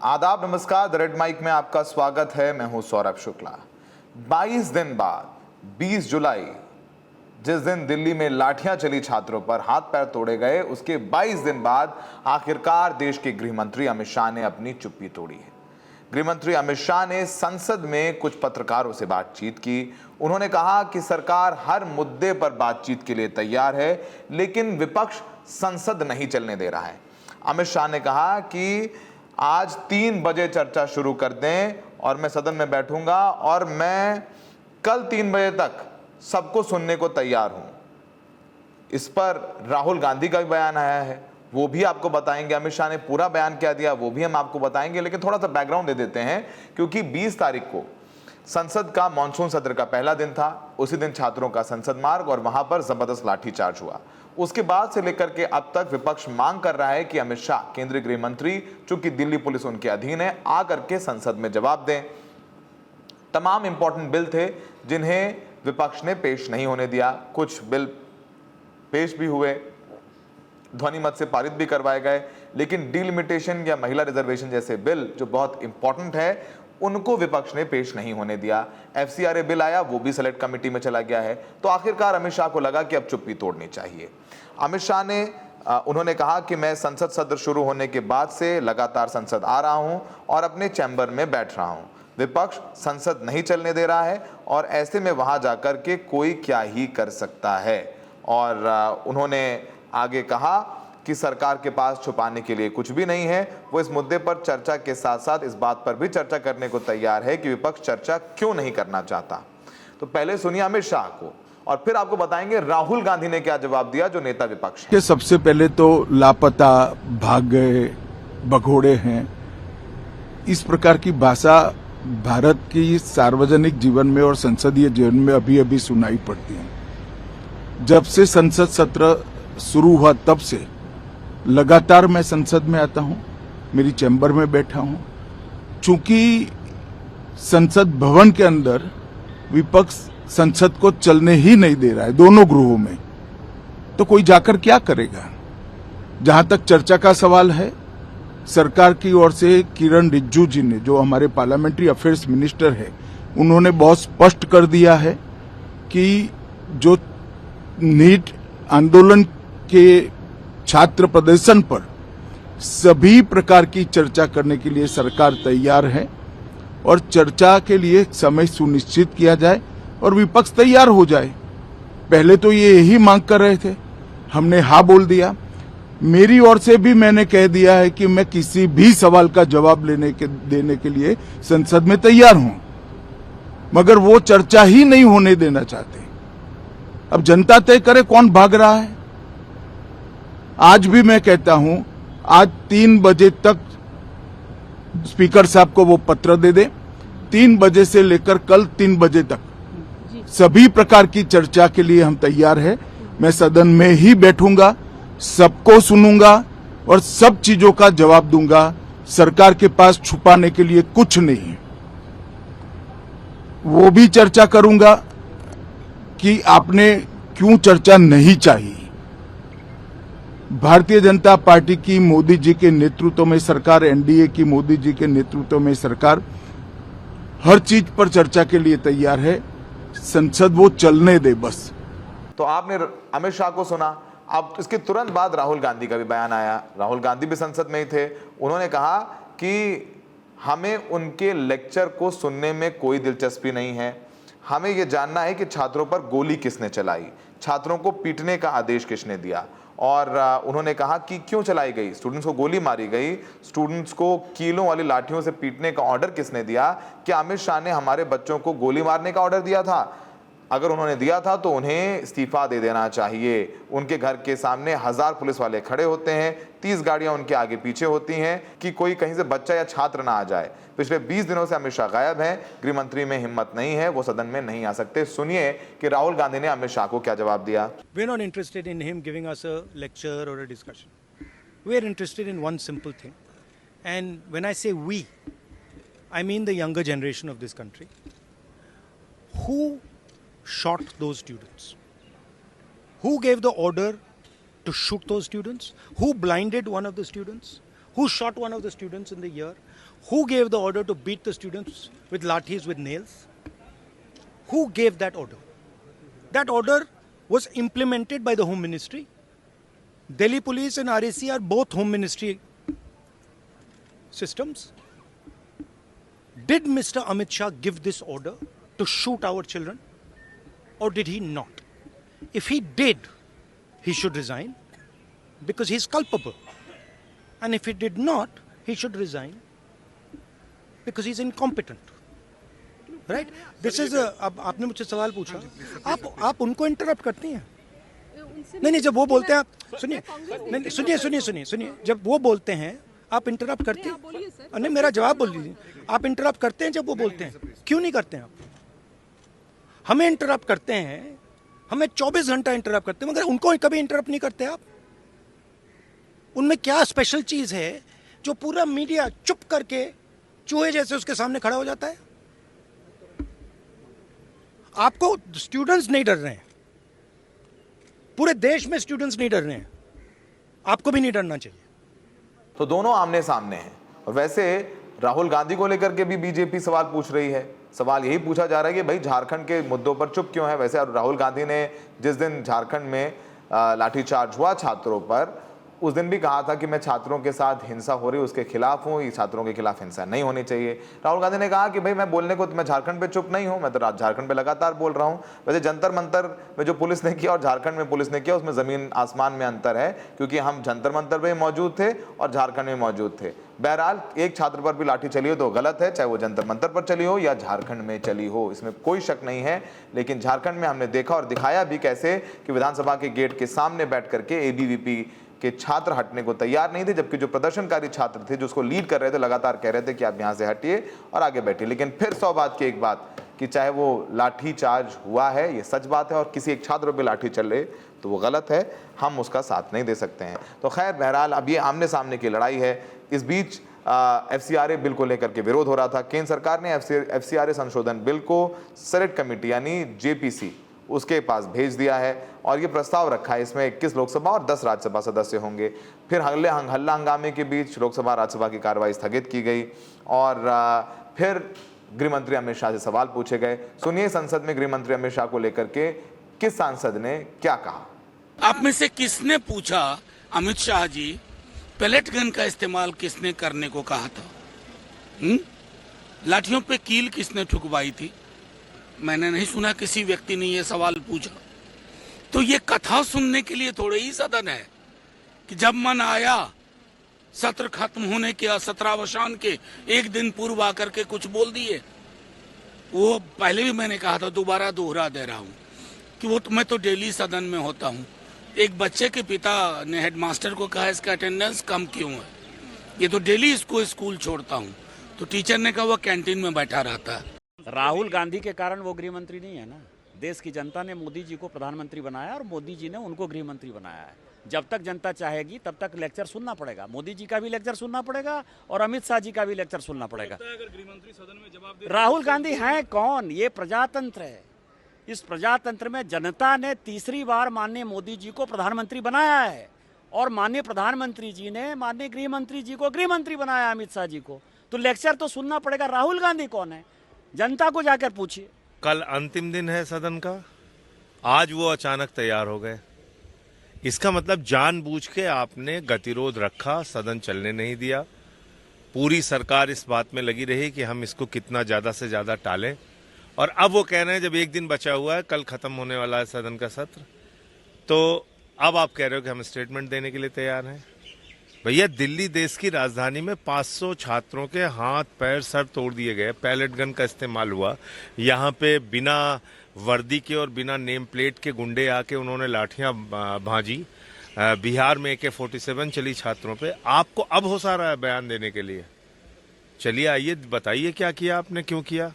आदाब, नमस्कार। The red mic में आपका स्वागत है। मैं हूं सौरभ शुक्ला। 22 दिन बाद 20 जुलाई, जिस दिन दिल्ली में लाठियां चली, छात्रों पर हाथ पैर तोड़े गए, उसके 22 दिन बाद आखिरकार देश के गृह मंत्री अमित शाह ने अपनी चुप्पी तोड़ी है। गृह मंत्री अमित शाह ने संसद में कुछ पत्रकारों से बातचीत की। उन्होंने कहा कि सरकार हर मुद्दे पर बातचीत के लिए तैयार है, लेकिन विपक्ष संसद नहीं चलने दे रहा है। अमित शाह ने कहा कि आज 3 बजे चर्चा शुरू कर दें और मैं सदन में बैठूंगा और मैं कल 3 बजे तक सबको सुनने को तैयार हूं। इस पर राहुल गांधी का भी बयान आया है, वो भी आपको बताएंगे। अमित शाह ने पूरा बयान क्या दिया वो भी हम आपको बताएंगे, लेकिन थोड़ा सा बैकग्राउंड दे देते हैं, क्योंकि 20 तारीख को संसद का मॉनसून सत्र का पहला दिन था। उसी दिन छात्रों का संसद मार्ग और वहां पर जबरदस्त लाठीचार्ज हुआ। उसके बाद से लेकर के अब तक विपक्ष मांग कर रहा है कि अमित शाह, केंद्रीय गृह मंत्री, चूंकि दिल्ली पुलिस उनके अधीन है, आकर के संसद में जवाब दें। तमाम इंपॉर्टेंट बिल थे जिन्हें विपक्ष ने पेश नहीं होने दिया। कुछ बिल पेश भी हुए, ध्वनि मत से पारित भी करवाए गए, लेकिन डिलिमिटेशन या महिला रिजर्वेशन जैसे बिल जो बहुत इंपॉर्टेंट है, उनको विपक्ष ने पेश नहीं होने दिया। एफसीआरए बिल आया, वो भी सेलेक्ट कमेटी में चला गया है। तो आखिरकार अमित शाह को लगा कि अब चुप्पी तोड़नी चाहिए। अमित शाह ने उन्होंने कहा कि मैं संसद सत्र शुरू होने के बाद से लगातार संसद आ रहा हूं और अपने चैम्बर में बैठ रहा हूं। विपक्ष संसद नहीं चलने दे रहा है और ऐसे में वहां जाकर के कोई क्या ही कर सकता है। और उन्होंने आगे कहा कि सरकार के पास छुपाने के लिए कुछ भी नहीं है। वो इस मुद्दे पर चर्चा के साथ साथ इस बात पर भी चर्चा करने को तैयार है कि विपक्ष चर्चा क्यों नहीं करना चाहता। तो पहले सुनिए अमित शाह को और फिर आपको बताएंगे राहुल गांधी ने क्या जवाब दिया, जो नेता विपक्ष है। सबसे पहले तो लापता, भाग गए, भगोड़े हैं, इस प्रकार की भाषा भारत की सार्वजनिक जीवन में और संसदीय जीवन में अभी अभी सुनाई पड़ती है। जब से संसद सत्र शुरू हुआ तब से लगातार मैं संसद में आता हूं, मेरी चैम्बर में बैठा हूं। चूंकि संसद भवन के अंदर विपक्ष संसद को चलने ही नहीं दे रहा है, दोनों गृहों में, तो कोई जाकर क्या करेगा। जहां तक चर्चा का सवाल है, सरकार की ओर से किरण रिजिजू जी ने, जो हमारे पार्लियामेंट्री अफेयर्स मिनिस्टर है, उन्होंने बहुत स्पष्ट कर दिया है कि जो नीट आंदोलन के छात्र प्रदर्शन पर सभी प्रकार की चर्चा करने के लिए सरकार तैयार है और चर्चा के लिए समय सुनिश्चित किया जाए और विपक्ष तैयार हो जाए। पहले तो ये यही मांग कर रहे थे, हमने हाँ बोल दिया। मेरी ओर से भी मैंने कह दिया है कि मैं किसी भी सवाल का जवाब देने के लिए संसद में तैयार हूं, मगर वो चर्चा ही नहीं होने देना चाहते। अब जनता तय करे कौन भाग रहा है। आज भी मैं कहता हूं, आज 3 बजे तक स्पीकर साहब को वो पत्र दे दें। 3 बजे से लेकर कल 3 बजे तक सभी प्रकार की चर्चा के लिए हम तैयार हैं। मैं सदन में ही बैठूंगा, सबको सुनूंगा और सब चीजों का जवाब दूंगा। सरकार के पास छुपाने के लिए कुछ नहीं। वो भी चर्चा करूंगा कि आपने क्यों चर्चा नहीं चाहिए। भारतीय जनता पार्टी की मोदी जी के नेतृत्व में सरकार, एनडीए की मोदी जी के नेतृत्व में सरकार हर चीज पर चर्चा के लिए तैयार है। संसद वो चलने दे बस। तो आपने अमित शाह को सुना। अब इसके तुरंत बाद राहुल गांधी का भी बयान आया। राहुल गांधी भी संसद में ही थे। उन्होंने कहा कि हमें उनके लेक्चर को सुनने में कोई दिलचस्पी नहीं है। हमें यह जानना है कि छात्रों पर गोली किसने चलाई, छात्रों को पीटने का आदेश किसने दिया। और उन्होंने कहा कि क्यों चलाई गई, स्टूडेंट्स को गोली मारी गई, स्टूडेंट्स को कीलों वाली लाठियों से पीटने का ऑर्डर किसने दिया। क्या अमित शाह ने हमारे बच्चों को गोली मारने का ऑर्डर दिया था? अगर उन्होंने दिया था तो उन्हें इस्तीफा दे देना चाहिए। उनके घर के सामने 1000 पुलिस वाले खड़े होते हैं, 30 गाड़ियां उनके आगे पीछे होती हैं कि कोई कहीं से बच्चा या छात्र ना आ जाए। पिछले 20 दिनों से अमित शाह गायब हैं। गृह मंत्री में हिम्मत नहीं है, वो सदन में नहीं आ सकते। सुनिए कि राहुल गांधी ने अमित शाह को क्या जवाब दिया। We are not interested in him giving us a lecture or a discussion. We are interested in one simple thing. And when I say we, I mean the younger generation of this country. Who shot those students? Who gave the order to shoot those students? Who blinded one of the students? Who shot one of the students in the ear? Who gave the order to beat the students with lathis, with nails? Who gave that order? That order was implemented by the Home Ministry. Delhi Police and RAC are both Home Ministry systems. Did Mr. Amit Shah give this order to shoot our children? Or did he not? If he did, he should resign because he's culpable. And if he did not, he should resign because he's incompetent. Right? This is a, अब आपने मुझसे सवाल पूछा, आप उनको interrupt करती हैं? नहीं, जब वो बोलते हैं आप सुनिए, जब वो बोलते हैं आप इंटरप्ट करते हैं? नहीं, मेरा जवाब बोल लीजिए। आप इंटरप्ट करते हैं जब वो बोलते हैं? क्यों नहीं करते हैं आप? हमें इंटरप्ट करते हैं, हमें 24 घंटा इंटरप्ट करते हैं, मगर उनको कभी इंटरप्ट नहीं करते आप। उनमें क्या स्पेशल चीज है जो पूरा मीडिया चुप करके चूहे जैसे उसके सामने खड़ा हो जाता है? आपको स्टूडेंट्स नहीं डर रहे हैं, पूरे देश में स्टूडेंट्स नहीं डर रहे हैं, आपको भी नहीं डरना चाहिए। तो दोनों आमने सामने हैं। और वैसे राहुल गांधी को लेकर के भी बीजेपी सवाल पूछ रही है। सवाल यही पूछा जा रहा है कि भाई झारखंड के मुद्दों पर चुप क्यों है। वैसे राहुल गांधी ने जिस दिन झारखंड में लाठीचार्ज हुआ छात्रों पर, उस दिन भी कहा था कि मैं छात्रों के साथ हिंसा हो रही है उसके खिलाफ हूं, ये छात्रों के खिलाफ हिंसा नहीं होनी चाहिए। राहुल गांधी ने कहा कि भाई मैं बोलने को, मैं झारखंड पे चुप नहीं हूं, मैं तो झारखंड पे लगातार बोल रहा हूं। वैसे जंतर मंतर में जो पुलिस ने किया और झारखंड में पुलिस ने किया, उसमें जमीन आसमान में अंतर है, क्योंकि हम जंतर मंतर पे मौजूद थे और झारखंड में मौजूद थे। बहरहाल एक छात्र पर भी लाठी चली हो तो गलत है, चाहे वो जंतर मंतर पर चली हो या झारखंड में चली हो, इसमें कोई शक नहीं है। लेकिन झारखंड में हमने देखा और दिखाया भी कैसे कि विधानसभा के गेट के सामने बैठ करके एबीवीपी के छात्र हटने को तैयार नहीं थे, जबकि जो प्रदर्शनकारी छात्र थे जो उसको लीड कर रहे थे लगातार कह रहे थे कि आप यहां से हटिए और आगे बैठिए। लेकिन फिर 100 बात की एक बात कि चाहे वो लाठी चार्ज हुआ है, ये सच बात है, और किसी एक छात्र पे लाठी चल रही तो वो गलत है, हम उसका साथ नहीं दे सकते हैं। तो खैर बहरहाल अब ये आमने सामने की लड़ाई है। इस बीच FCRA बिल को लेकर के विरोध हो रहा था। केंद्र सरकार ने FCRA संशोधन बिल को सेनेट कमेटी यानी JPC उसके पास भेज दिया है और ये प्रस्ताव रखा है। इसमें 21 लोकसभा और 10 राज्यसभा सदस्य होंगे। फिर हल्ला हंगामे के बीच लोकसभा राज्यसभा की कार्रवाई स्थगित की गई और फिर गृह मंत्री अमित शाह से सवाल पूछे गए। सुनिए संसद में गृह मंत्री अमित शाह को लेकर के किस सांसद ने क्या कहा। आप में से किसने पूछा अमित शाह जी पेलेट गन का इस्तेमाल किसने करने को कहा था? लाठियों पे कील किसने ठुकवाई थी? मैंने नहीं सुना किसी व्यक्ति ने यह सवाल पूछा। तो ये कथा सुनने के लिए थोड़े ही सदन है कि जब मन आया सत्र खत्म होने के सत्रावसान के एक दिन पूर्व आकर के कुछ बोल दिए। वो पहले भी मैंने कहा था, दोबारा दोहरा दे रहा हूं कि वो मैं तो डेली सदन में होता हूं। एक बच्चे के पिता ने हेडमास्टर को कहा इसका अटेंडेंस कम क्यों है, ये तो डेली इसको स्कूल छोड़ता हूं। तो टीचर ने कहा वो कैंटीन में बैठा रहता है। राहुल गांधी के कारण वो गृह मंत्री नहीं है ना। देश की जनता ने मोदी जी को प्रधानमंत्री बनाया और मोदी जी ने उनको गृह मंत्री बनाया है। जब तक जनता चाहेगी तब तक लेक्चर सुनना पड़ेगा। मोदी जी का भी लेक्चर सुनना पड़ेगा और अमित शाह जी का भी लेक्चर सुनना पड़ेगा। राहुल गांधी हैं कौन? ये प्रजातंत्र है। इस प्रजातंत्र में जनता ने तीसरी बार माननीय मोदी जी को प्रधानमंत्री बनाया है और माननीय प्रधानमंत्री जी ने माननीय गृह मंत्री जी को गृह मंत्री बनाया, अमित शाह जी को। तो लेक्चर तो सुनना पड़ेगा। राहुल गांधी कौन है? जनता को जाकर पूछिए। कल अंतिम दिन है सदन का, आज वो अचानक तैयार हो गए। इसका मतलब जानबूझ के आपने गतिरोध रखा, सदन चलने नहीं दिया। पूरी सरकार इस बात में लगी रही कि हम इसको कितना ज्यादा से ज्यादा टालें, और अब वो कह रहे हैं जब एक दिन बचा हुआ है, कल खत्म होने वाला है सदन का सत्र, तो अब आप कह रहे हो कि हम स्टेटमेंट देने के लिए तैयार हैं। भैया, दिल्ली देश की राजधानी में 500 छात्रों के हाथ पैर सर तोड़ दिए गए, पैलेट गन का इस्तेमाल हुआ। यहाँ पे बिना वर्दी के और बिना नेम प्लेट के गुंडे आके उन्होंने लाठियां भांजी। बिहार में AK-47 चली छात्रों पे। आपको अब होश आ रहा है बयान देने के लिए? चलिए आइए बताइए क्या किया आपने, क्यों किया?